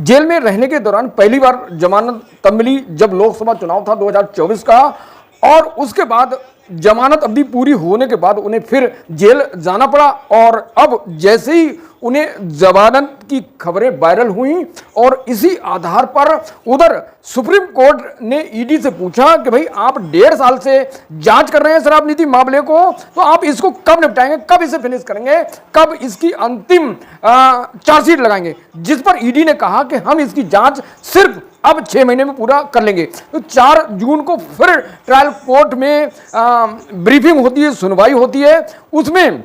Jail में रहने के दौरान पहली बार जमानत तब मिली जब लोकसभा चुनाव था 2024 का, और उसके बाद जमानत अवधि पूरी होने के बाद उन्हें फिर जेल जाना पड़ा। और अब जैसे ही उन्हें जमानत की खबरें वायरल हुई और इसी आधार पर उधर सुप्रीम कोर्ट ने ईडी से पूछा कि भाई आप 1.5 साल से जांच कर रहे हैं शराब नीति मामले को, तो आप इसको कब निपटाएंगे, कब इसे फिनिश करेंगे, कब इसकी अंतिम चार्जशीट लगाएंगे। जिस पर ईडी ने कहा कि हम इसकी जांच सिर्फ अब 6 महीने में पूरा कर लेंगे। तो 4 जून को फिर ट्रायल कोर्ट में ब्रीफिंग होती है, सुनवाई होती है। उसमें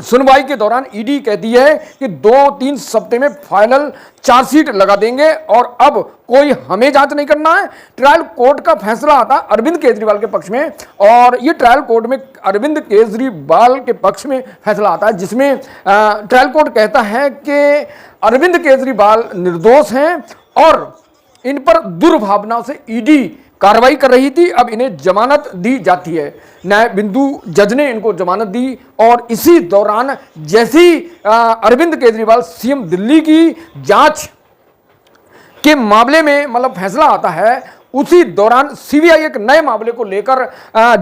सुनवाई के दौरान ईडी कहती है कि 2-3 सप्ताह में फाइनल चार्जशीट लगा देंगे और अब कोई हमें जांच नहीं करना है। ट्रायल कोर्ट का फैसला आता अरविंद केजरीवाल के पक्ष में, और ये ट्रायल कोर्ट में अरविंद केजरीवाल के पक्ष में फैसला आता है, जिसमें ट्रायल कोर्ट कहता है कि अरविंद केजरीवाल निर्दोष हैं और इन पर दुर्भावना से ईडी कार्रवाई कर रही थी। अब इन्हें जमानत दी जाती है। न्याय बिंदु जज ने इनको जमानत दी, और इसी दौरान जैसी अरविंद केजरीवाल सीएम दिल्ली की जांच के मामले में मतलब फैसला आता है, उसी दौरान सीबीआई एक नए मामले को लेकर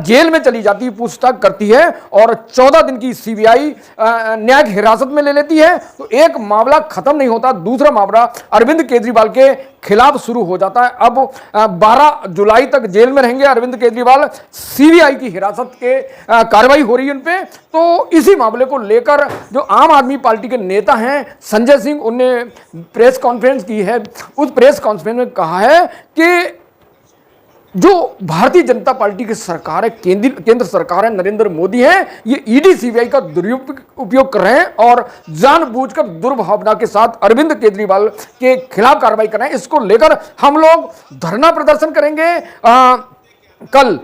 जेल में चली जाती है, पूछताछ करती है, और 14 दिन की सीबीआई न्यायिक हिरासत में ले लेती है। तो एक मामला खत्म नहीं होता, दूसरा मामला अरविंद केजरीवाल के खिलाफ शुरू हो जाता है। अब 12 जुलाई तक जेल में रहेंगे अरविंद केजरीवाल। सीबीआई की हिरासत के कार्रवाई हो रही है उन पे। तो इसी मामले को लेकर जो आम आदमी पार्टी के नेता हैं संजय सिंह, उनने प्रेस कॉन्फ्रेंस की है। उस प्रेस कॉन्फ्रेंस में कहा है कि जो भारतीय जनता पार्टी की सरकार है, केंद्र सरकार है, नरेंद्र मोदी है, ये ईडी सीबीआई का दुरुपयोग कर रहे हैं और जानबूझकर दुर्भावना के साथ अरविंद केजरीवाल के खिलाफ कार्रवाई कर रहे हैं। इसको लेकर हम लोग धरना प्रदर्शन करेंगे कल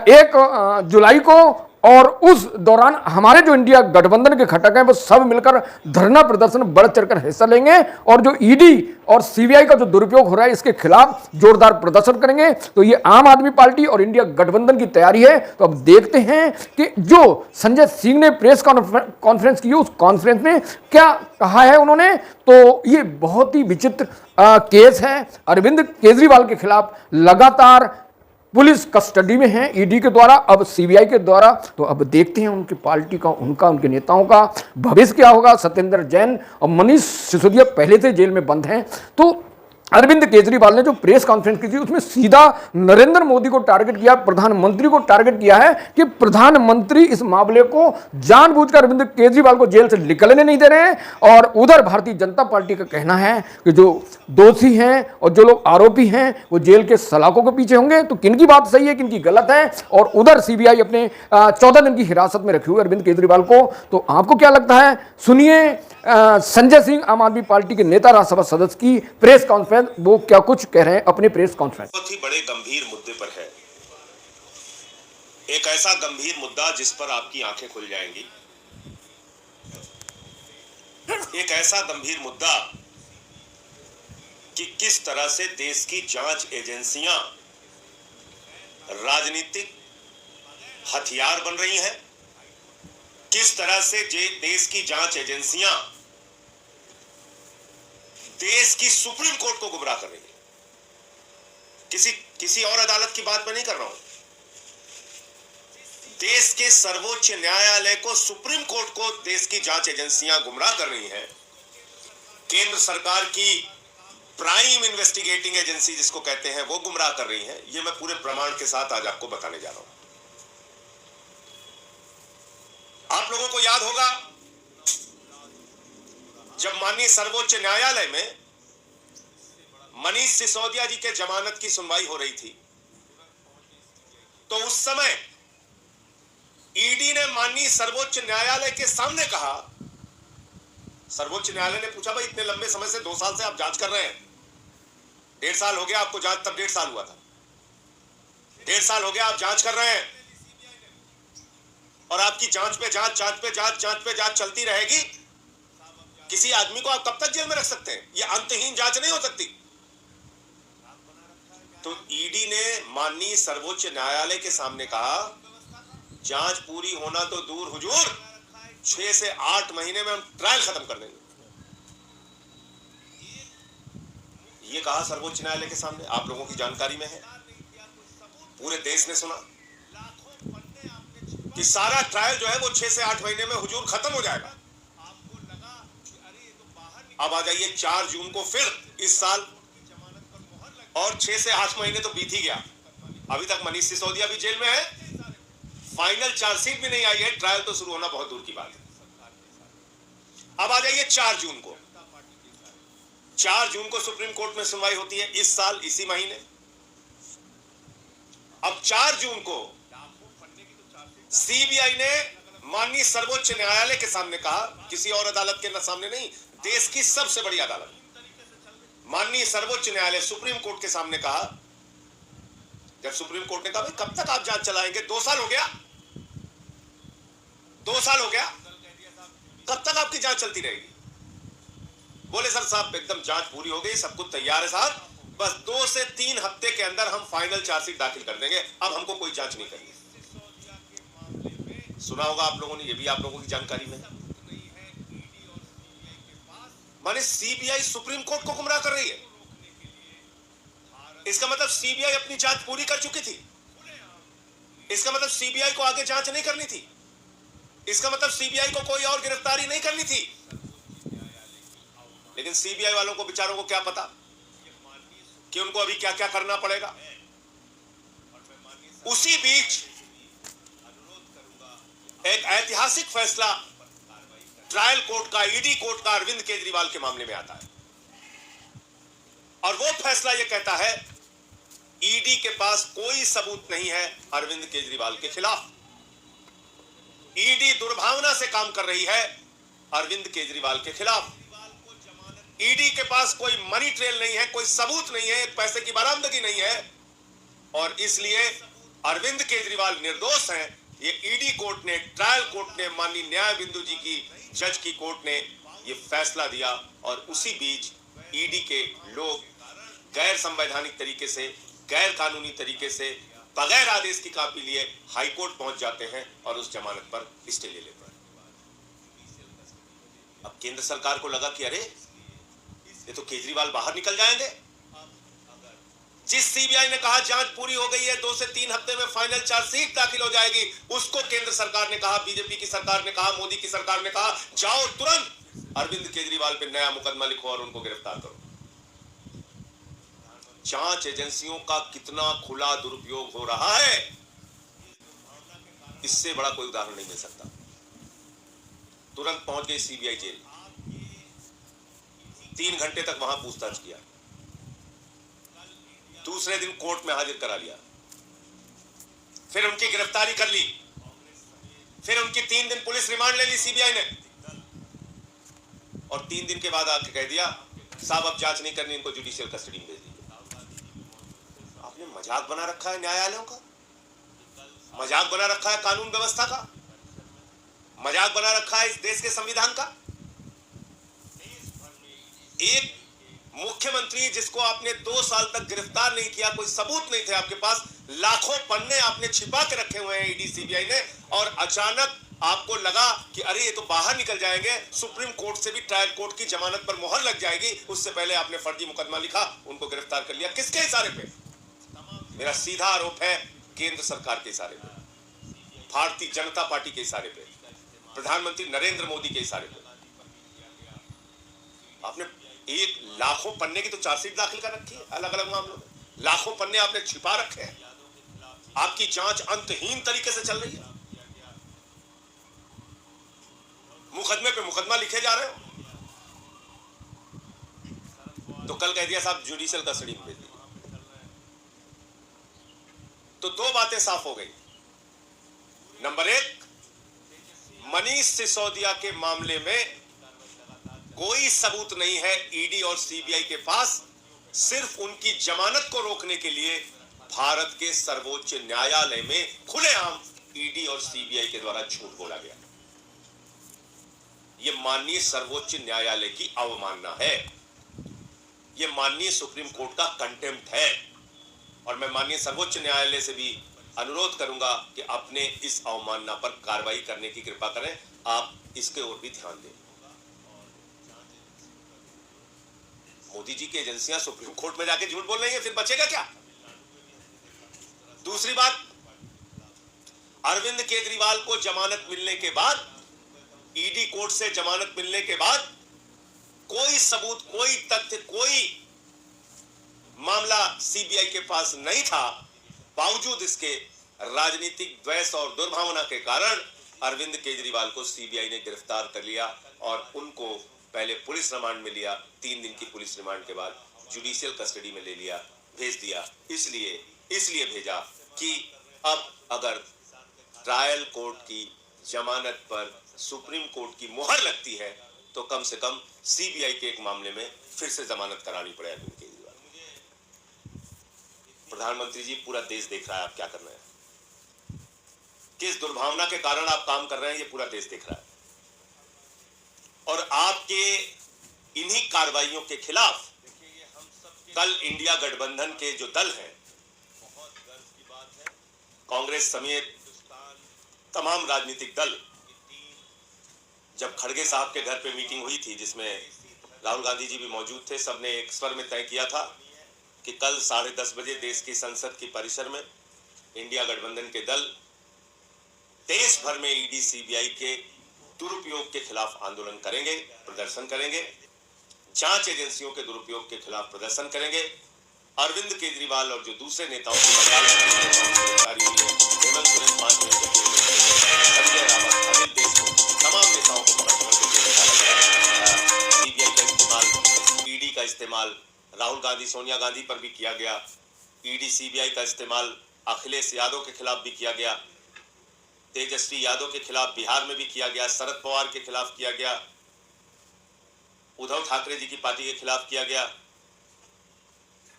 1 जुलाई को, और उस दौरान हमारे जो इंडिया गठबंधन के घटक हैं वो सब मिलकर धरना प्रदर्शन बढ़ चढ़कर हिस्सा लेंगे, और जो ईडी और सीबीआई का जो दुरुपयोग हो रहा है इसके खिलाफ जोरदार प्रदर्शन करेंगे। तो ये आम आदमी पार्टी और इंडिया गठबंधन की तैयारी है। तो अब देखते हैं कि जो संजय सिंह ने प्रेस कॉन्फ्रेंस की, उस कॉन्फ्रेंस में क्या कहा है उन्होंने। तो ये बहुत ही विचित्र केस है। अरविंद केजरीवाल के खिलाफ लगातार पुलिस कस्टडी में है ईडी के द्वारा, अब सीबीआई के द्वारा। तो अब देखते हैं उनकी पार्टी का, उनके नेताओं का भविष्य क्या होगा। सत्येंद्र जैन और मनीष सिसोदिया पहले से जेल में बंद हैं। तो अरविंद केजरीवाल ने जो प्रेस कॉन्फ्रेंस की थी उसमें सीधा नरेंद्र मोदी को टारगेट किया, प्रधानमंत्री को टारगेट किया है कि प्रधानमंत्री इस मामले को जानबूझकर अरविंद केजरीवाल को जेल से निकलने नहीं दे रहे हैं। और उधर भारतीय जनता पार्टी का कहना है कि जो दोषी हैं और जो लोग आरोपी हैं वो जेल के सलाखों के पीछे होंगे। तो किनकी बात सही है, किनकी गलत है। और उधर सीबीआई अपने 14 दिन की हिरासत में रखी हुई अरविंद केजरीवाल को। तो आपको क्या लगता है, सुनिए संजय सिंह आम आदमी पार्टी के नेता, राज्यसभा सदस्य की प्रेस कॉन्फ्रेंस, वो क्या कुछ कह रहे हैं अपने प्रेस कॉन्फ्रेंस। बहुत ही बड़े गंभीर मुद्दे पर है, एक ऐसा गंभीर मुद्दा जिस पर आपकी आंखें खुल जाएंगी, एक ऐसा गंभीर मुद्दा कि किस तरह से देश की जांच एजेंसियां राजनीतिक हथियार बन रही हैं, किस तरह से देश की जांच एजेंसियां देश की सुप्रीम कोर्ट को गुमराह कर रही है। किसी और अदालत की बात मैं नहीं कर रहा हूं, देश के सर्वोच्च न्यायालय को, सुप्रीम कोर्ट को देश की जांच एजेंसियां गुमराह कर रही हैं। केंद्र सरकार की प्राइम इन्वेस्टिगेटिंग एजेंसी जिसको कहते हैं वो गुमराह कर रही है। ये मैं पूरे प्रमाण के साथ आज आपको बताने जा रहा हूं। आप लोगों को याद होगा जब माननीय सर्वोच्च न्यायालय में मनीष सिसोदिया जी के जमानत की सुनवाई हो रही थी, तो उस समय ईडी ने माननीय सर्वोच्च न्यायालय के सामने कहा, सर्वोच्च न्यायालय ने पूछा भाई इतने लंबे समय से 2 साल से आप जांच कर रहे हैं, 1.5 साल हो गया आपको जांच, तब 1.5 साल हुआ था, 1.5 साल हो गया आप जांच कर रहे हैं और आपकी जांच पे जांच चलती रहेगी। किसी आदमी को आप कब तक जेल में रख सकते हैं? ये अंतहीन जांच नहीं हो सकती। तो ईडी ने माननीय सर्वोच्च न्यायालय के सामने कहा जांच पूरी होना तो दूर हुजूर, 6 से 8 महीने में हम ट्रायल खत्म कर देंगे। ये कहा सर्वोच्च न्यायालय के सामने, आप लोगों की जानकारी में है, पूरे देश ने सुना कि सारा ट्रायल जो है वो 6 से 8 महीने में हुजूर खत्म हो जाएगा। अब आ जाइए 4 जून को फिर इस साल, और 6 से 8 महीने तो बीत ही गया। अभी तक मनीष सिसोदिया भी जेल में है, फाइनल चार्जशीट भी नहीं आई है, ट्रायल तो शुरू होना बहुत दूर की बात है। अब आ जाइए 4 जून को। 4 जून को सुप्रीम कोर्ट में सुनवाई होती है इस साल इसी महीने। अब 4 जून को सीबीआई ने माननीय सर्वोच्च न्यायालय के सामने कहा, किसी और अदालत के सामने नहीं, देश की सबसे बड़ी अदालत माननीय सर्वोच्च न्यायालय सुप्रीम कोर्ट के सामने कहा, जब सुप्रीम कोर्ट ने कहा भाई कब तक आप जांच चलाएंगे, 2 साल हो गया, 2 साल हो गया, कब तक आपकी जांच चलती रहेगी? बोले सर साहब एकदम जांच पूरी हो गई, सब कुछ तैयार है साहब, बस 2 से 3 हफ्ते के अंदर हम फाइनल चार्जशीट दाखिल कर देंगे, अब हमको कोई जांच नहीं करनी। सुना होगा आप लोगों ने, ये भी आप लोगों की जानकारी में। माने सीबीआई सुप्रीम कोर्ट को गुमराह कर रही है। इसका मतलब सीबीआई अपनी जांच पूरी कर चुकी थी, इसका मतलब सीबीआई को आगे जांच नहीं करनी थी, इसका मतलब सीबीआई को कोई और गिरफ्तारी नहीं करनी थी। लेकिन सीबीआई वालों को बेचारों को क्या पता कि उनको अभी क्या क्या करना पड़ेगा। उसी बीच एक ऐतिहासिक फैसला ट्रायल कोर्ट का, ईडी कोर्ट का अरविंद केजरीवाल के मामले में आता है, और वो फैसला ये कहता है ईडी के पास कोई सबूत नहीं है अरविंद केजरीवाल के खिलाफ। ईडी दुर्भावना से काम कर रही है अरविंद केजरीवाल के खिलाफ। ईडी के पास कोई मनी ट्रेल नहीं है, कोई सबूत नहीं है, एक पैसे की बरामदगी नहीं है, और इसलिए अरविंद केजरीवाल निर्दोष हैं। ये ईडी कोर्ट ने, ट्रायल कोर्ट ने, माननीय न्याय बिंदु जी की जज की कोर्ट ने ये फैसला दिया, और उसी बीच ईडी के लोग गैर संवैधानिक तरीके से, गैर कानूनी तरीके से, बगैर आदेश की कॉपी लिए हाई कोर्ट पहुंच जाते हैं और उस जमानत पर स्टे ले लेते हैं। अब केंद्र सरकार को लगा कि अरे ये तो केजरीवाल बाहर निकल जाएंगे। जिस सीबीआई ने कहा जांच पूरी हो गई है, 2 से 3 हफ्ते में फाइनल चार्जशीट दाखिल हो जाएगी, उसको केंद्र सरकार ने कहा, बीजेपी की सरकार ने कहा, मोदी की सरकार ने कहा जाओ तुरंत अरविंद केजरीवाल पे नया मुकदमा लिखो और उनको गिरफ्तार करो। जांच एजेंसियों का कितना खुला दुरुपयोग हो रहा है, इससे बड़ा कोई उदाहरण नहीं मिल सकता। तुरंत पहुंच गई सीबीआई जेल, 3 घंटे तक वहां पूछताछ किया, दूसरे दिन कोर्ट में हाजिर करा लिया, फिर उनकी गिरफ्तारी कर ली, फिर उनकी 3 दिन पुलिस रिमांड ले ली सीबीआई ने, और 3 दिन के बाद आके कह दिया साहब अब जांच नहीं करनी, इनको जुडिशियल कस्टडी में भेज दीजिए। आपने मजाक बना रखा है न्यायालयों का, मजाक बना रखा है कानून व्यवस्था का, मजाक बना रखा है इस देश के संविधान का। एक मुख्यमंत्री जिसको आपने 2 साल तक गिरफ्तार नहीं किया, कोई सबूत नहीं थे आपके पास, लाखों पन्ने आपने छिपा के रखे हुए हैं ईडी सीबीआई ने, और अचानक आपको लगा कि अरे ये तो बाहर निकल जाएंगे, सुप्रीम कोर्ट से भी ट्रायल कोर्ट की जमानत पर मोहर लग जाएगी, उससे पहले आपने फर्जी मुकदमा लिखा, उनको गिरफ्तार कर लिया। किसके इशारे पे? मेरा सीधा आरोप है केंद्र सरकार के इशारे पे, भारतीय जनता पार्टी के इशारे पे, प्रधानमंत्री नरेंद्र मोदी के इशारे पे। आपने एक लाखों पन्ने की तो चार्जशीट दाखिल कर रखी है अलग अलग मामलों में, लाखों पन्ने आपने छिपा रखे हैं, आपकी जांच अंतहीन तरीके से चल रही है, मुकदमे पे मुकदमा लिखे जा रहे हो, तो कल कह दिया साहब जुडिशियल कस्टडी में भेज दीजिए। तो 2 बातें साफ हो गई। नंबर 1, मनीष सिसोदिया के मामले में कोई सबूत नहीं है ईडी और सीबीआई के पास, सिर्फ उनकी जमानत को रोकने के लिए भारत के सर्वोच्च न्यायालय में खुलेआम ईडी और सीबीआई के द्वारा झूठ बोला गया। यह माननीय सर्वोच्च न्यायालय की अवमानना है, यह माननीय सुप्रीम कोर्ट का कंटेम्प्ट है, और मैं माननीय सर्वोच्च न्यायालय से भी अनुरोध करूंगा कि अपने इस अवमानना पर कार्रवाई करने की कृपा करें, आप इसके ओर भी ध्यान दें। मोदी जी की एजेंसियां सुप्रीम कोर्ट में जाके झूठ बोल रही है, फिर बचेगा क्या? दूसरी बात, अरविंद केजरीवाल को जमानत मिलने के बाद, ईडी कोर्ट से जमानत मिलने के बाद कोई सबूत, कोई तथ्य, कोई मामला सीबीआई के पास नहीं था। बावजूद इसके राजनीतिक द्वेष और दुर्भावना के कारण अरविंद केजरीवाल को सीबीआई ने गिरफ्तार कर लिया और उनको पहले पुलिस रिमांड में लिया, 3 दिन की पुलिस रिमांड के बाद जुडिशियल कस्टडी में ले लिया, भेज दिया। इसलिए भेजा कि अब अगर ट्रायल कोर्ट की जमानत पर सुप्रीम कोर्ट की मुहर लगती है तो कम से कम सीबीआई के एक मामले में फिर से जमानत करानी पड़े अरविंद केजरीवाल। प्रधानमंत्री जी, पूरा देश देख रहा है आप क्या कर रहे हैं, किस दुर्भावना के कारण आप काम कर रहे हैं, ये पूरा देश देख रहा है। और आपके इन्हीं कार्रवाइयों के खिलाफ कल इंडिया गठबंधन के जो दल हैं, कांग्रेस समेत तमाम राजनीतिक दल, जब खड़गे साहब के घर पे मीटिंग हुई थी जिसमें राहुल गांधी जी भी मौजूद थे, सबने एक स्वर में तय किया था कि कल 10:30 बजे देश की संसद की परिसर में इंडिया गठबंधन के दल देश भर में ईडी सीबीआई के दुरुपयोग के खिलाफ आंदोलन करेंगे, प्रदर्शन करेंगे, जांच एजेंसियों के दुरुपयोग के खिलाफ प्रदर्शन करेंगे। अरविंद केजरीवाल और जो दूसरे नेताओं की गिरफ्तारी हुई है, हेमंत सोरेन 5 महीने तक जेल में थे, संजय रावत, अनिल देशमुख, तमाम नेताओं को पकड़ करके जेल में डाला गया। सीबीआई का इस्तेमाल, ईडी का इस्तेमाल राहुल गांधी, सोनिया गांधी पर भी किया गया। ईडी सीबीआई का इस्तेमाल अखिलेश यादव के खिलाफ भी किया गया, तेजस्वी यादव के खिलाफ बिहार में भी किया गया, शरद पवार के खिलाफ किया गया, उद्धव ठाकरे जी की पार्टी के खिलाफ किया गया।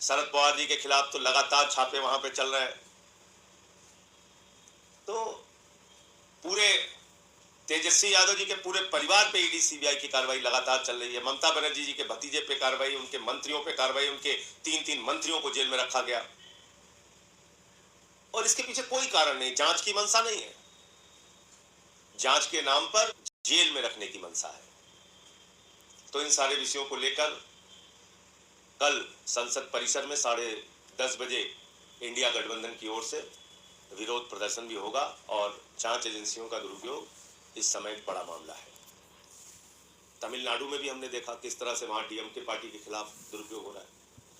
शरद पवार जी के खिलाफ तो लगातार छापे वहां पे चल रहे हैं। तो पूरे तेजस्वी यादव जी के पूरे परिवार पे ईडी सीबीआई की कार्रवाई लगातार चल रही है। ममता बनर्जी जी के भतीजे पे कार्रवाई, उनके मंत्रियों पे कार्रवाई, उनके 3-3 मंत्रियों को जेल में रखा गया और इसके पीछे कोई कारण नहीं, जांच की मंशा नहीं है, जांच के नाम पर जेल में रखने की मंशा है। तो इन सारे विषयों को लेकर कल संसद परिसर में 10:30 बजे इंडिया गठबंधन की ओर से विरोध प्रदर्शन भी होगा और जांच एजेंसियों का दुरुपयोग इस समय एक बड़ा मामला है। तमिलनाडु में भी हमने देखा किस तरह से वहां डीएमके पार्टी के खिलाफ दुरुपयोग हो रहा है।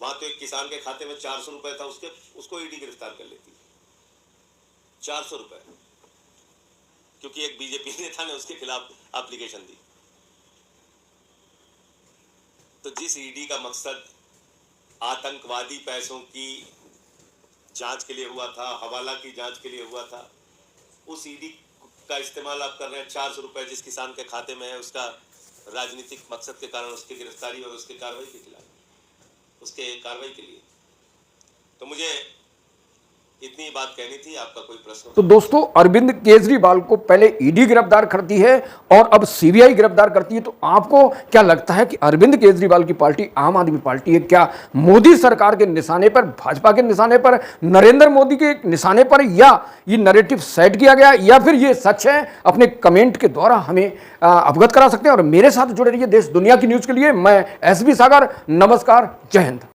वहां तो एक किसान के खाते में 400 रुपए था, उसको ईडी गिरफ्तार कर लेती है। 400 रुपए, क्योंकि एक बीजेपी नेता ने उसके खिलाफ एप्लीकेशन दी। तो जिस ईडी का मकसद आतंकवादी पैसों की जांच के लिए हुआ था, हवाला की जांच के लिए हुआ था, उस ईडी का इस्तेमाल आप कर रहे हैं। 400 रुपए जिस किसान के खाते में है, उसका राजनीतिक मकसद के कारण उसकी गिरफ्तारी और उसकी कार्रवाई के खिलाफ, उसके कार्रवाई के लिए। तो मुझे इतनी बात कहनी थी। आपका कोई प्रश्न? तो दोस्तों, अरविंद केजरीवाल को पहले ईडी गिरफ्तार करती है और अब सीबीआई गिरफ्तार करती है। तो आपको क्या लगता है कि अरविंद केजरीवाल की पार्टी आम आदमी पार्टी है, क्या मोदी सरकार के निशाने पर, भाजपा के निशाने पर, नरेंद्र मोदी के निशाने पर, या ये नैरेटिव सेट किया गया, या फिर ये सच है? अपने कमेंट के द्वारा हमें अवगत करा सकते हैं। और मेरे साथ जुड़े रहिए देश दुनिया की न्यूज के लिए। मैं एसबी सागर, नमस्कार, जय हिंद।